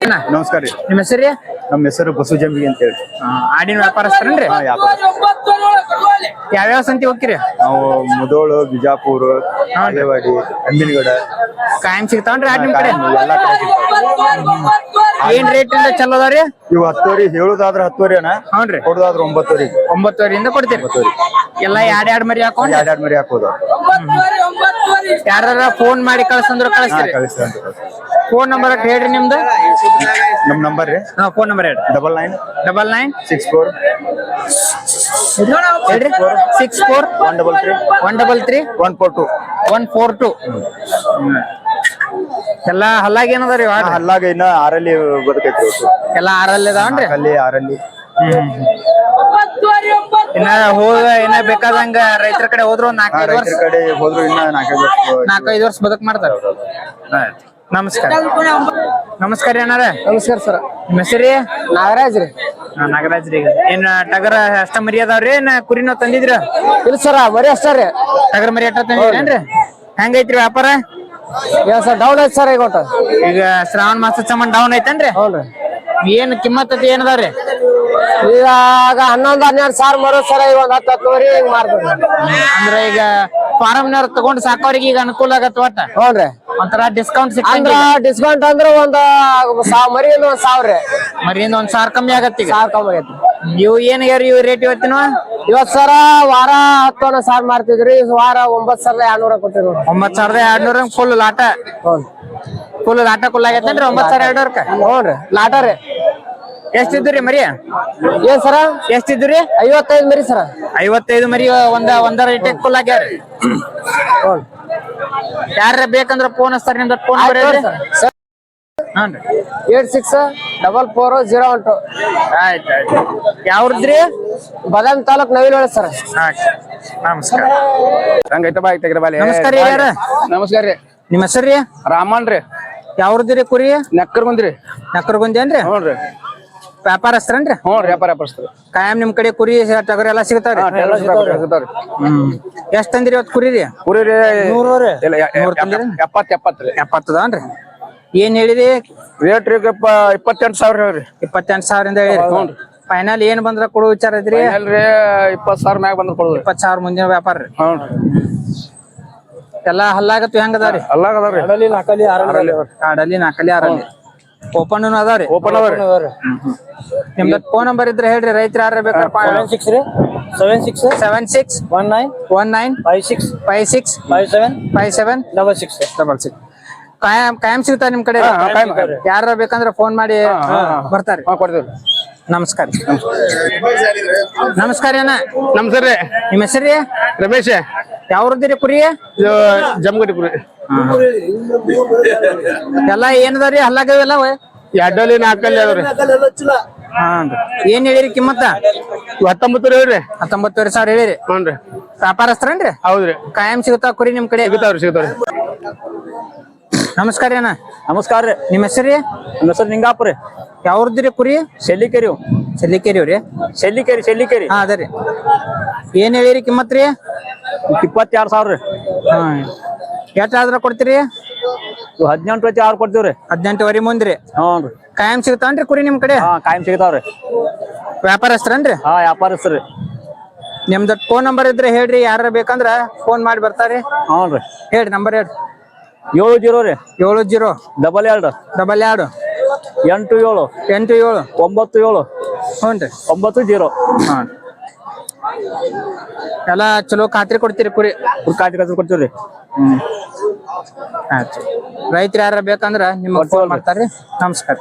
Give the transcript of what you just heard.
ನಮಸ್ಕಾರ ರೀ. ನಿಮ್ಮ ಹೆಸರು ರೀ? ನಮ್ಮ ಹೆಸರು ಬಸವಜಂಬಿ ಅಂತ ಹೇಳಿ. ಆಡಿನ ವ್ಯಾಪಾರಸ್ಥರನ್ರಿ? ಯಾವ್ಯಾವ ಸಂತಿ ಹೋಗ್ತೀರಿ? ನಾವು ಮುದೋಳು, ಬಿಜಾಪುರ, ಹಾಗೇವಾಡಿ, ಅಂಬಿನಗಡ ಕಾಯಂ ಸಿಗ್ತಾವನ್ರಿ ಆಡ್ ನಿಮ್ ಕಡೆ? ಎಲ್ಲಾ ಕಡೆ ಸಿಗ್ತಾವ. ಏನ್ ರೇಟ್ ಇಂದ ಚಲೋ ಅದಾವ್ರಿ? ಇವು 10 ಹೇಳುದಾದ್ರ 10 ಅಣ್ಣ, ಹೌನ್ರಿ. ಕೊಡುದಾದ್ರ 9 9,000 ಕೊಡ್ತೀರಿ? ಎಲ್ಲ ಎರಡ್ ಮರಿ ಹಾಕೊಂಡ್ ಎರಡ್ ಮರಿ ಹಾಕೋದು. ಯಾರ ಫೋನ್ ಮಾಡಿ ಕಳ್ಸಂದ್ರ ಕಳಿಸ್ತೀರಿ? ಫೋನ್ ನಂಬರ್ ಹೇಳ್ರಿ ನಿಮ್ದು. ನಮ್ ನಂಬರ್ ರೀ, ಫೋನ್ ನಂಬರ್ ಹೇಳ್ರಿ. 99 64 ಹೇಳ್ರಿ. 64 133 133 142 142. ಎಲ್ಲಾ ಹಲ್ಲಾಗ ಏನದಾರಿ? ಹಲ್ಲಾಗ ಇನ್ನ 6 ಬದುಕೈತಿ. ಎಲ್ಲಾ 6 ಅದಾವನ್ರಿ? 6 ಇನ್ನ ಇನ್ನ ಬೇಕಾದಂಗ ರೈತರ ಕಡೆ ಹೋದ್ರು 4-5 ವರ್ಷ ಕಡೆ ಹೋದ್ರು ಇನ್ನ 4-5 ವರ್ಷ ಬದುಕ್ ಮಾಡ್ತಾರ. ನಮಸ್ಕಾರ. ನಮಸ್ಕಾರ ಅಣ್ಣಾರ. ನಮಸ್ಕಾರ ಸರ್. ನಿಮ್ಮ ಹೆಸರು? ನಾಗರಾಜ್ ರೀ. ನಾಗರಾಜ್ ರೀ. ಏನ್ ಟಗರ ಅಷ್ಟ ಮರಿ ಅದಾವ್ರಿ? ಏನ್ ಕುರಿನೋ ತಂದಿದ್ರ? ಇಲ್ಲ ಸರ, ಮರಿ ಅಷ್ಟ ರೀ. ಟಗರ್ ಮರಿ ಅಷ್ಟ ತಂದಿದ್ರೇನ್ರಿ? ಹೆಂಗೈತ್ರಿ ವ್ಯಾಪಾರ? ಸರ್ ಡೌನ್ ಐತಿ ಸರ್. ಈಗ ಶ್ರಾವಣ ಮಾಸ ಸಂಬಂಧ ಡೌನ್ ಐತೇನ್ರಿ? ಹೌನ್ರಿ. ಏನ್ ಕಿಮ್ಮತ್ ಏನದಾವ್ರಿ? ಈಗ 11-12 ಸಾವಿರ ಮರೋ ಸರ. ಈಗ 10-10 ಹಿಂಗ್ ಮಾಡ್ತೀವಿ. ಅಂದ್ರ ಈಗ ಫಾರಮ್ನವ್ರ ತಗೊಂಡ್ ಸಾಕೋರಿಗೆ ಈಗ ಅನುಕೂಲ ಆಗತ್ತ ಒಟ್ಟ? ಹೌನ್ರಿ. ಒಂಥರ ಡಿಸ್ಕೌಂಟ್ ಅಂದ್ರ ಡಿಸ್ಕೌಂಟ್ ಅಂದ್ರ ಒಂದ್ ಮರಿಯಿಂದ 1,000 ರೀ. ಮರಿಯಿಂದ 1,000 ಕಮ್ಮಿ ಆಗತ್ತ. ಈಗ 1,000 ಕಮ್ಮಿ ಆಗೈತಿ. ಇವು ಏನ್ ಇವ್ ರೇಟ್ ಇವತ್ತಿನ? ಇವತ್ ಸರ ವಾರ 10,000 ಮಾರ್ತಿದ್ರಿ. ವಾರ 9,200 ಕೊಟ್ಟಿರು. 9,200 ಫುಲ್ ಲಾಟ. ಫುಲ್ ಲಾಟ ಕುಲ್ ಆಗೈತೇನ್ರಿ? 9,200. ಹ್ಞೂನ್ರಿ, ಲಾಟ ರೀ. ಎಷ್ಟಿದ್ರಿ ಮರಿ? ಏನ್ ಸರ? ಎಷ್ಟಿದ್ರಿ? 55 ಮರಿ ಸರ. 55 ಮರಿ ಒಂದ ರೇಟ್ ಫುಲ್ ಆಗ್ಯಾರ. ಯಾರ ಬೇಕಂದ್ರ ಫೋನ್ ಹಚ್ತಾರ. ನಿಮ್ದ ಫೋನ್ ನಂಬರ್ ಹೇಳ್ರಿ. 86444012. ಆಯ್ತು. ಯಾವ್ದ್ರಿ? ಬದಾಮಿ ತಾಲೂಕ್ ನವಿಲೊಳೆ ಸರ್. ನಮಸ್ಕಾರ. ನಮಸ್ಕಾರ ಯಾರ? ನಮಸ್ಕಾರ ರೀ. ನಿಮ್ಮ ಹೆಸರು? ರಾಮನ್ ರೀ. ಯಾವ್ದ್ರಿ ಕುರಿ? ನೆಕ್ಕರ್ಗುಂದ್ರಿ. ನಕ್ಕರ್ಗುಂದೇನ್ರಿ? ಹ್ಞೂನ್ರಿ. ವ್ಯಾಪಾರಸ್ಥರನ್ರಿ? ಹ್ಞೂ ರೀ, ವ್ಯಾಪಾರ ಕಾಯಂ ನಿಮ್ ಕಡೆ ಕುರಿ ಟಗರ್ ಎಲ್ಲಾ ಸಿಗ್ತಾವ್ರಿ? ಎಷ್ಟ್ ತಂದಿರಿ ಇವತ್ತು ಕುರಿ ರೀ? ಕುರಿ ರೀ 70 ಅದಾವನ್ರಿ? ಏನ್ ಹೇಳಿರಿ ರೇಟ್ ರೀ? 28,000 ಹೇಳ್ರಿ. 28,000 ಹೇಳಿರಿ. ಫೈನಲ್ ಏನ್ ಬಂದ್ರ ಕೊಡೋ ವಿಚಾರ ಐತ್ರಿ? 20,000 ಮ್ಯಾಗ ಬಂದ್ರ ಕೊಡುದು. 20,000 ಮುಂದಿನ ವ್ಯಾಪಾರ ರೀ. ಎಲ್ಲಾ ಹಲ್ಲಾಗತ್ತು ಹೆಂಗ ಅದಾವ್ರಿ? ಅಲ್ಲಾಗದಾವ್ರಿ. ಆಡಲಿ ನಾಕಲಿ ಆರಲ್ಲಿ ಓಪನ್ ಅದಾವ್ರಿ? ಓಪನ್ ಅದಾವ್ರಿ. ನಿಮ್ದ ಫೋನ್ ನಂಬರ್ ಇದ್ರೆ ಹೇಳ್ರಿ. ರೈತರ ಯಾರ ಬೇಕಾ? 76 19 56 57 ಕಾಯಂ ಸಿಗ್ತಾರ ನಿಮ್ ಕಡೆ? ಯಾರ ಬೇಕಂದ್ರ ಫೋನ್ ಮಾಡಿ ಬರ್ತಾರೆ. ನಮಸ್ಕಾರ. ನಮಸ್ಕಾರ ಅಣ್ಣ. ನಮಸ್ಕಾರ ರೀ. ನಿಮ್ಮ ಹೆಸರು? ರಮೇಶ್. ಯಾವ್ರದ್ರಿ ಕುರಿ? ಜಮಗಡಿ ಕುರಿ. ಎಲ್ಲಾ ಏನದಾವ್ರಿ? ಹಲ್ಲಾಗವೆಲ್ಲ 2-4 ಅದಾವ್ರಿ. ಏನ್ ಹೇಳಿರಿ ಕಿಮ್ಮತ್ತ? 19 ಹೇಳ್ರಿ. 19,000 ಹೇಳಿರಿ. ಹ್ಞೂನ್ರಿ. ವ್ಯಾಪಾರಸ್ಥರನ್ರಿ? ಹೌದ್ರಿ. ಕಾಯಂ ಸಿಗುತ್ತಾ ಕುರಿ ನಿಮ್ ಕಡೆ? ಸಿಗ್ತಾವ್ರಿ. ನಮಸ್ಕಾರ ಅಣ್ಣ. ನಮಸ್ಕಾರ ರೀ. ನಿಮ್ಮ ಹೆಸರು? ನಮ್ಮ ಹೆಸರು ನಿಂಗಾಪುರಿ. ಯಾವ್ರದ್ರಿ ಕುರಿ? ಶೆಲ್ಲಿಕೆರಿ. ಚಲ್ಲಿಕೇರಿ? ಶೆಲ್ಲಿಕೆರಿ. ಹಾ ಅದ ರೀ. ಏನ್ ಹೇಳಿರಿ ಕಿಮ್ಮತ್ ರೀ? 22,000 ರೀ. ಎಷ್ಟಾದ್ರ ಕೊಡ್ತೀರಿ? 18,600 ಕೊಡ್ತೀವ್ರಿ. 18,000 ಮುಂದ್ರಿ? ಹ್ಞೂನ್ರಿ. ಕಾಯಂ ಸಿಗುತ್ತಾನ್ರಿ ಕುರಿ ನಿಮ್ ಕಡೆ? ಕಾಯಂ ಸಿಗ್ತಾವ್ರಿ. ವ್ಯಾಪಾರಸ್ಥರನ್ರಿ? ವ್ಯಾಪಾರಸ್ಥರಿ. ನಿಮ್ದ ಫೋನ್ ನಂಬರ್ ಇದ್ರೆ ಹೇಳ್ರಿ. ಯಾರ ಬೇಕಂದ್ರ ಫೋನ್ ಮಾಡಿ ಬರ್ತಾರಿ. ಹ್ಞೂನ್ರಿ. ಹೇಳ್ರಿ ನಂಬರ್ ಹೇಳ್ರಿ. 70 ರೀ. 70 22 22 87 87 97 ಹ್ಞೂನ್ರಿ 90. ಎಲ್ಲಾ ಚಲೋ ಖಾತ್ರಿ ಕೊಡ್ತೀರಿ ಕುರಿ? ಕಾಯ್ದು ಕೊಡ್ತೀವ್ರಿ. ಆಯ್ತು. ರೈತರು ಯಾರ ಬೇಕಂದ್ರ ನಿಮ್ಗೆ ಫೋನ್ ಮಾಡ್ತಾರ್ರಿ. ನಮಸ್ಕಾರ.